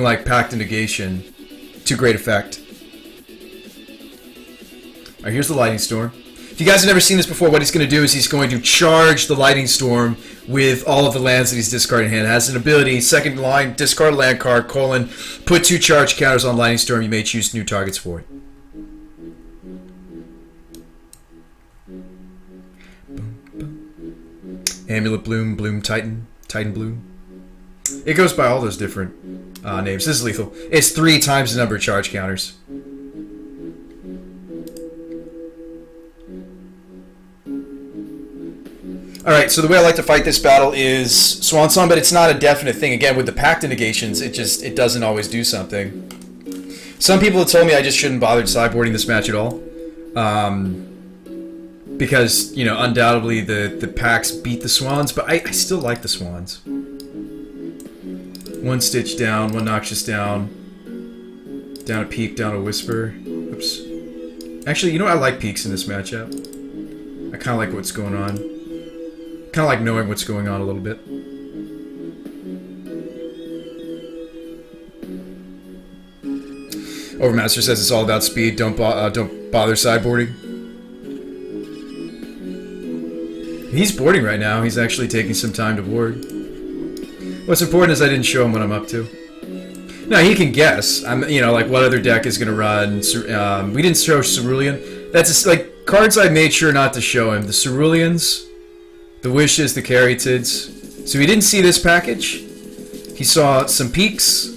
like Pact and Negation to great effect. Alright, here's the Lightning Storm. If you guys have never seen this before, what he's going to do is he's going to charge the Lightning Storm with all of the lands that he's discarded in hand. It has an ability, second line, discard a land card, colon, put 2 charge counters on Lightning Storm. You may choose new targets for it. Amulet Bloom, Bloom Titan, Titan Bloom. It goes by all those different names. This is lethal. It's 3 times the number of charge counters. Alright, so the way I like to fight this battle is Swan Song, but it's not a definite thing. Again, with the Pact and Negations, it doesn't always do something. Some people have told me I just shouldn't bother sideboarding this match at all. Because, you know, undoubtedly the Pacts beat the Swans, but I still like the Swans. 1 Stitch down, 1 Noxious down. Down a Peak, down a Whisper. Oops. Actually, you know what? I like Peaks in this matchup. I kind of like what's going on. Kind of like knowing what's going on a little bit. Overmaster says it's all about speed. Don't bother sideboarding. He's boarding right now. He's actually taking some time to board. What's important is I didn't show him what I'm up to. No, he can guess. You know, like what other deck is going to run. We didn't show Cerulean. That's just, like cards I made sure not to show him. The Ceruleans, the Wishes, the Caryatids. So he didn't see this package. He saw some Peaks,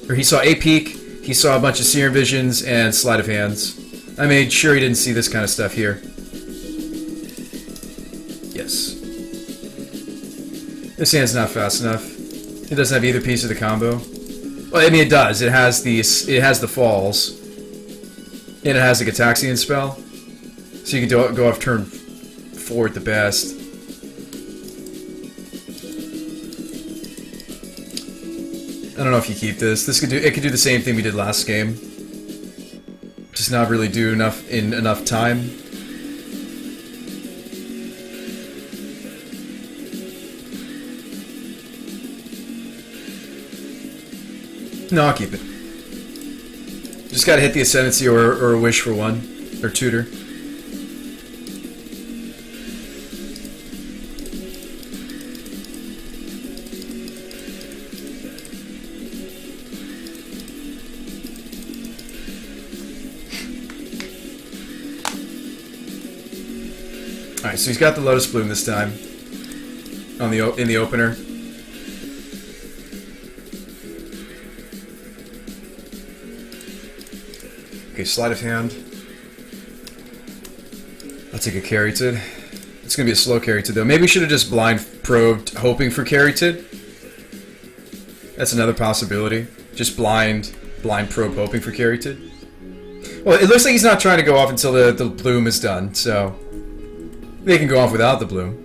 or he saw a Peak. He saw a bunch of Serum Visions and Sleight of Hands. I made sure he didn't see this kind of stuff here. Yes. This hand's not fast enough. It doesn't have either piece of the combo. Well, I mean it does. It has the falls, and it has a Gataxian spell, so you can go off turn 4 at the best. I don't know if you keep this. It could do the same thing we did last game. Just not really do enough in enough time. No, I'll keep it. Just gotta hit the Ascendancy or a Wish for 1. Or Tutor. Alright, so he's got the Lotus Bloom this time. In the opener. Okay, Sleight of Hand. I'll take a Caryatid. It's gonna be a slow Caryatid though. Maybe we should have just blind probed hoping for Caryatid. That's another possibility. Just blind probe hoping for Caryatid. Well, it looks like he's not trying to go off until the bloom is done, so they can go off without the bloom.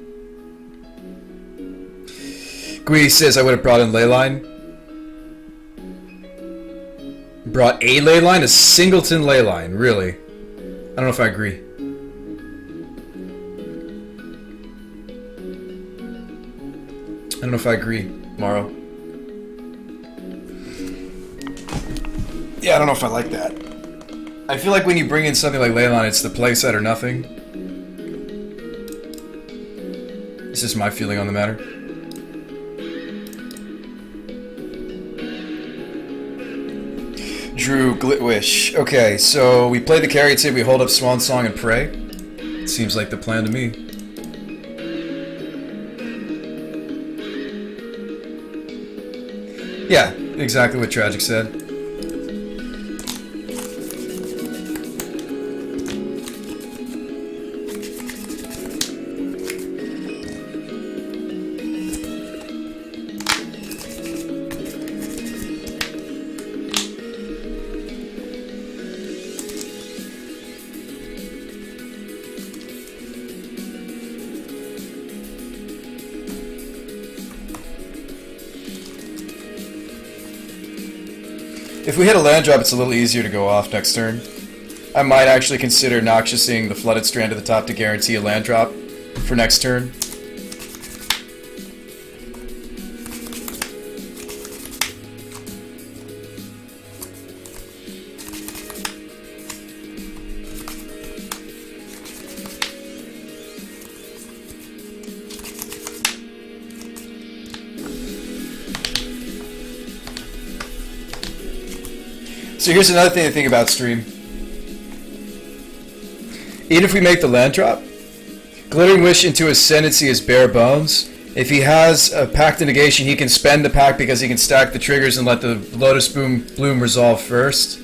Guy says I would have brought in Leyline. Brought a Leyline? A singleton Leyline, really? I don't know if I agree. I don't know if I agree, Morrow. Yeah, I don't know if I like that. I feel like when you bring in something like Leyline, it's the playset or nothing. This is my feeling on the matter. Drew Glitwish. Okay, so we play the Caryatid, we hold up Swan Song and pray. Seems like the plan to me. Yeah, exactly what Tragic said. If we hit a land drop, it's a little easier to go off next turn. I might actually consider Noxiousing the Flooded Strand at the top to guarantee a land drop for next turn. So here's another thing to think about, stream. Even if we make the land drop, Glittering Wish into Ascendancy is bare bones. If he has a Pact of Negation, he can spend the Pact because he can stack the triggers and let the Lotus Bloom resolve first.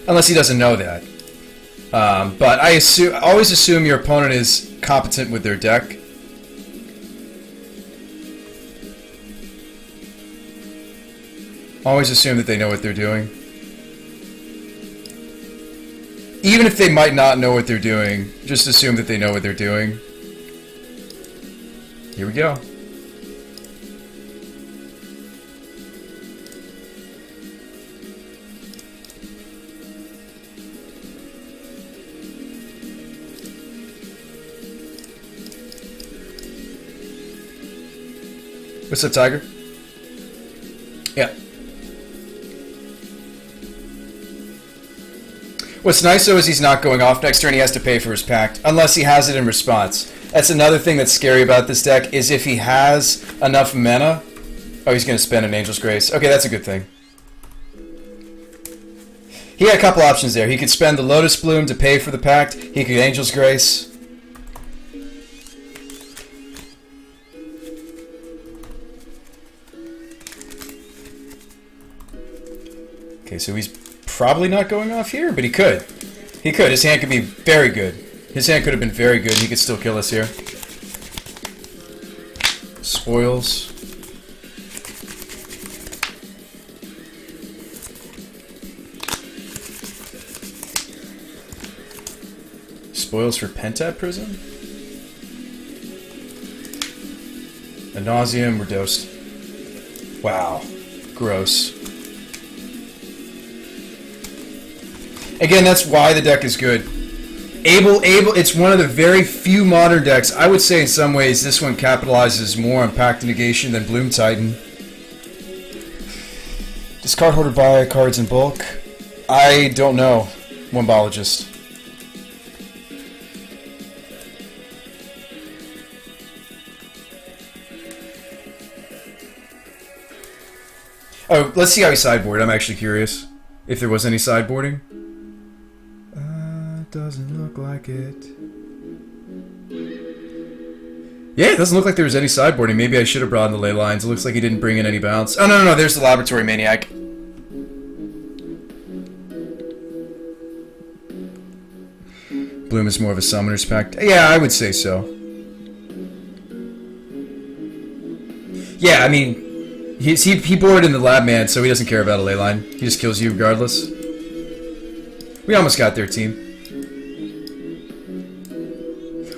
Unless he doesn't know that. But I always assume your opponent is competent with their deck. Always assume that they know what they're doing. Even if they might not know what they're doing, just assume that they know what they're doing. Here we go. What's up, Tiger? Yeah. What's nice, though, is he's not going off next turn. He has to pay for his Pact, unless he has it in response. That's another thing that's scary about this deck, is if he has enough mana... Oh, he's going to spend an Angel's Grace. Okay, that's a good thing. He had a couple options there. He could spend the Lotus Bloom to pay for the Pact. He could Angel's Grace. Okay, so he's probably not going off here, but he could. He could. His hand could be very good. His hand could have been very good. He could still kill us here. Spoils. Spoils for Pentad Prism? Ad nauseam, we're dosed. Wow. Gross. Again, that's why the deck is good. It's one of the very few modern decks. I would say in some ways this one capitalizes more on Pact of Negation than Bloom Titan. Does card holder buy cards in bulk? I don't know. One biologist. Oh, let's see how he sideboarded. I'm actually curious if there was any sideboarding. Doesn't look like it. Yeah, it doesn't look like there was any sideboarding. Maybe I should have brought in the ley lines. It looks like he didn't bring in any bounce. Oh, no, there's the Laboratory Maniac. Bloom is more of a Summoner's Pact. Yeah, I would say so. Yeah, I mean, he boarded in the Lab Man, so he doesn't care about a ley line. He just kills you regardless. We almost got there, team.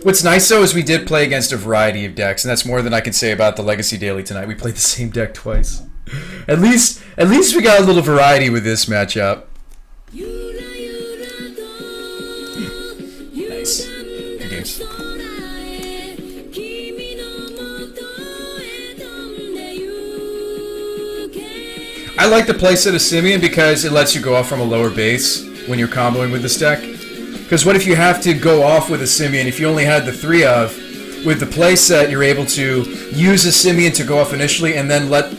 What's nice, though, is we did play against a variety of decks, and that's more than I can say about the Legacy Daily tonight. We played the same deck twice. At least we got a little variety with this matchup. Nice. Good games. I like the playset of Simeon because it lets you go off from a lower base when you're comboing with this deck. Because what if you have to go off with a Simeon, if you only had the 3 of, with the playset you're able to use a Simeon to go off initially and then let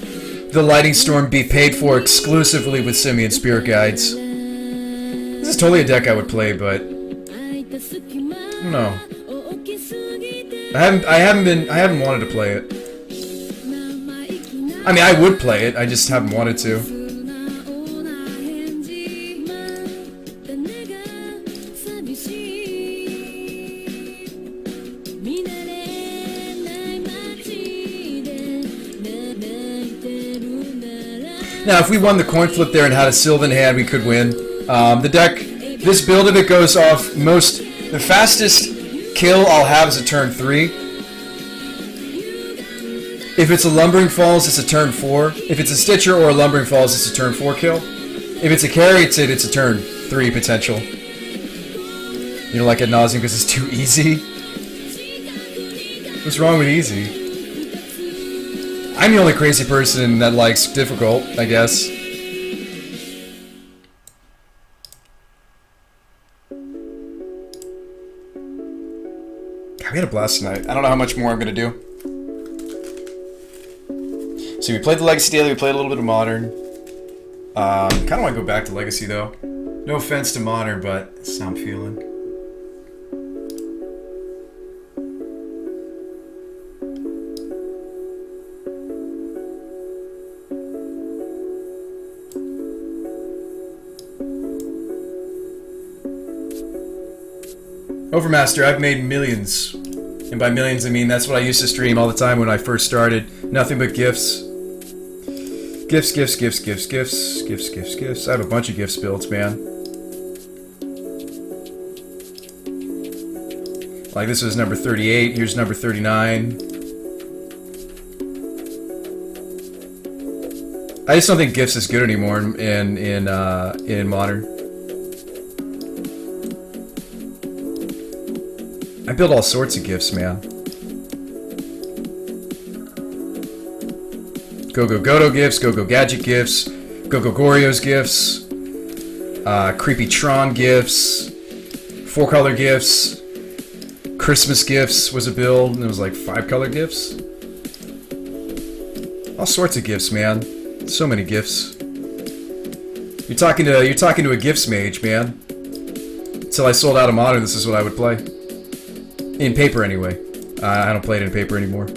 the Lightning Storm be paid for exclusively with Simeon Spirit Guides. This is totally a deck I would play, but I don't know. I haven't wanted to play it. I mean, I would play it, I just haven't wanted to. Now, if we won the coin flip there and had a Sylvan hand, we could win. The deck, this build of it goes off the fastest kill I'll have is a turn 3. If it's a Lumbering Falls, it's a turn 4. If it's a Stitcher or a Lumbering Falls, it's a turn 4 kill. If it's a carry, it's a turn 3 potential. You don't like Ad nauseam because it's too easy? What's wrong with easy? I'm the only crazy person that likes difficult, I guess. God, we had a blast tonight. I don't know how much more I'm going to do. So we played the Legacy Daily, we played a little bit of Modern. Kind of want to go back to Legacy though. No offense to Modern, but it's how I'm feeling. Overmaster, I've made millions. And by millions, I mean that's what I used to stream all the time when I first started. Nothing but gifts. Gifts, gifts, gifts, gifts, gifts, gifts, gifts, gifts. I have a bunch of gifts built, man. Like this was number 38, here's number 39. I just don't think gifts is good anymore in Modern. I build all sorts of gifts, man. Go-Go Godo gifts, Go-Go Gadget gifts, Go-Go Gorio's gifts, Creepy Tron gifts, 4-color gifts, Christmas gifts was a build, and it was like 5-color gifts. All sorts of gifts, man. So many gifts. You're talking to a gifts mage, man. Until I sold out of Modern, this is what I would play. In paper, anyway. I don't play it in paper anymore.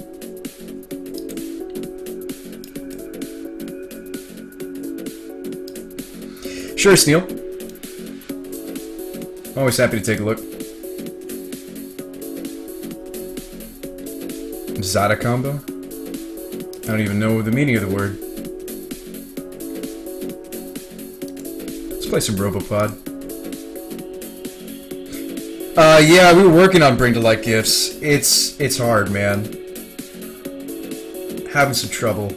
Sure, Sneal. Always happy to take a look. Zada combo? I don't even know the meaning of the word. Let's play some Robopod. Yeah, we were working on Bring to Light gifts. It's hard, man. Having some trouble.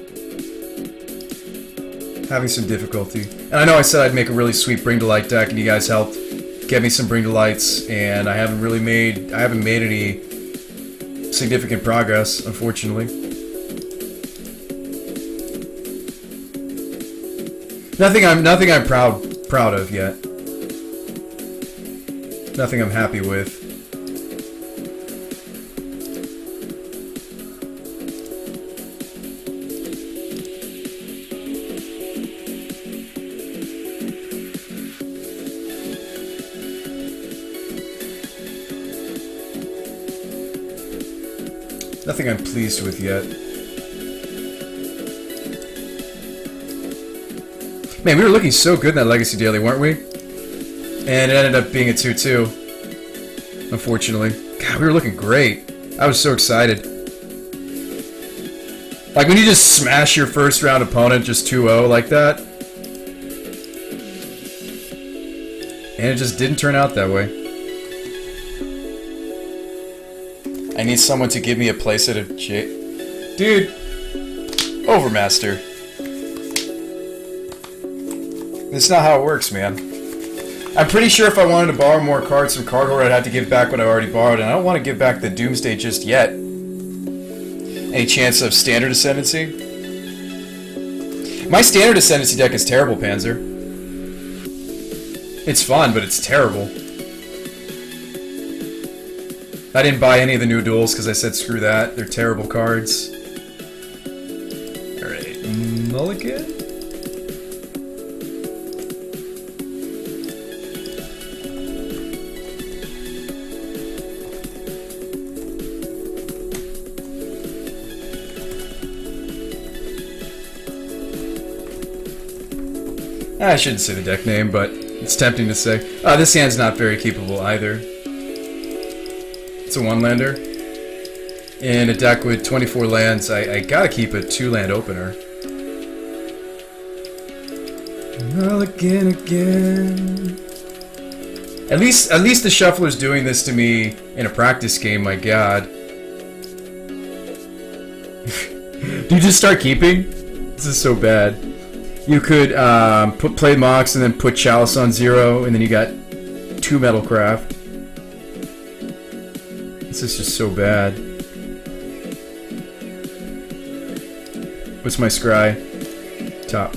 Having some difficulty. And I know I said I'd make a really sweet Bring to Light deck, and you guys helped get me some Bring to Lights, and I haven't made any significant progress, unfortunately. Nothing I'm proud of yet. Nothing I'm happy with. Nothing I'm pleased with yet. Man, we were looking so good in that Legacy Daily, weren't we? And it ended up being a 2-2. Unfortunately. God, we were looking great. I was so excited. Like when you just smash your first round opponent just 2-0 like that. And it just didn't turn out that way. I need someone to give me a playset of Dude! Overmaster. That's not how it works, man. I'm pretty sure if I wanted to borrow more cards from Card Hoarder, I'd have to give back what I already borrowed, and I don't want to give back the Doomsday just yet. Any chance of Standard Ascendancy? My Standard Ascendancy deck is terrible, Panzer. It's fun, but it's terrible. I didn't buy any of the new duels because I said screw that. They're terrible cards. Alright, Mulligan? I shouldn't say the deck name, but it's tempting to say. This hand's not very keepable either. It's a 1-lander. In a deck with 24 lands, I gotta keep a 2-land opener. Mulligan again. At least the shuffler's doing this to me in a practice game, my god. Do you just start keeping? This is so bad. You could play Mox and then put Chalice on 0, and then you got 2 Metalcraft. This is just so bad. What's my scry? Top.